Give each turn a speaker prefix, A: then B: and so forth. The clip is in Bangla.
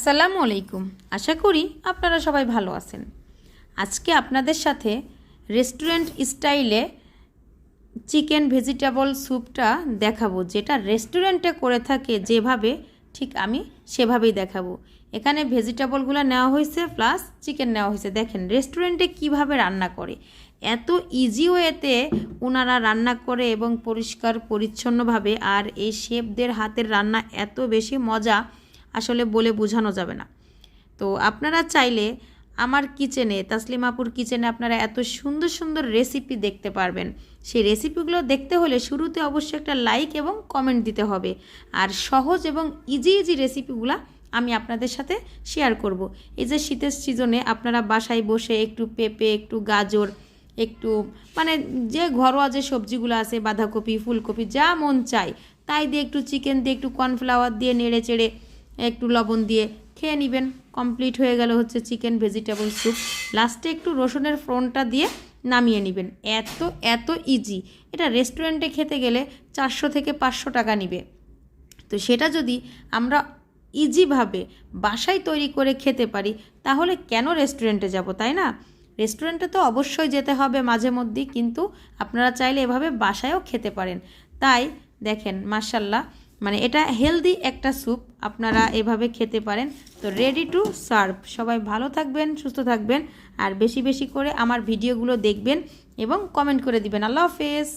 A: আসসালামু আলাইকুম। আশা করি আপনারা সবাই ভালো আছেন। আজকে আপনাদের সাথে রেস্টুরেন্ট স্টাইলে চিকেন ভেজিটেবল স্যুপটা দেখাবো, যেটা রেস্টুরেন্টে করে থাকে যেভাবে, ঠিক আমি সেভাবেই দেখাবো। এখানে ভেজিটেবলগুলো নেওয়া হয়েছে প্লাস চিকেন নেওয়া হয়েছে। দেখেন রেস্টুরেন্টে কিভাবে রান্না করে, এত ইজি ওয়েতে ওনারা রান্না করে এবং পরিষ্কার পরিচ্ছন্নভাবে। আর এই শেফদের হাতের রান্না এত বেশি মজা, আসলে বলে বোঝানো যাবে না। তো আপনারা চাইলে আমার কিচেনে, তাসলিমাপুর কিচেনে আপনারা এত সুন্দর সুন্দর রেসিপি দেখতে পারবেন। সেই রেসিপিগুলো দেখতে হলে শুরুতে অবশ্যই একটা লাইক এবং কমেন্ট দিতে হবে। আর সহজ এবং ইজি রেসিপিগুলো আমি আপনাদের সাথে শেয়ার করব। এই যে শীতের সিজনে আপনারা বাসায় বসে একটু পেঁপে, একটু গাজর, একটু মানে যে ঘরোয়া যে সবজিগুলো আছে, বাঁধাকপি, ফুলকপি, যা মন চায় তাই দিয়ে একটু চিকেন দিয়ে, একটু কর্নফ্লাওয়ার দিয়ে নেড়ে চেড়ে, একটু লবণ দিয়ে খেয়ে নেবেন। কমপ্লিট হয়ে গেল হচ্ছে চিকেন ভেজিটেবল স্যুপ। লাস্টে একটু রসুনের ফোড়নটা দিয়ে নামিয়ে নেবেন। এত এত ইজি। এটা রেস্টুরেন্টে খেতে গেলে 400 থেকে 500 টাকা নিবে। তো সেটা যদি আমরা ইজিভাবে বাসায় তৈরি করে খেতে পারি, তাহলে কেন রেস্টুরেন্টে যাব, তাই না? রেস্টুরেন্টে তো অবশ্যই যেতে হবে মাঝে মধ্যেই, কিন্তু আপনারা চাইলে এভাবে বাসায়ও খেতে পারেন। তাই দেখেন মাশাল্লাহ, মানে এটা হেলদি একটা স্যুপ, আপনারা এভাবে খেতে পারেন। তো রেডি টু সার্ভ। সবাই ভালো থাকবেন, সুস্থ থাকবেন, আর বেশি বেশি করে আমার ভিডিওগুলো দেখবেন এবং কমেন্ট করে দিবেন। আল্লাহ হাফেজ।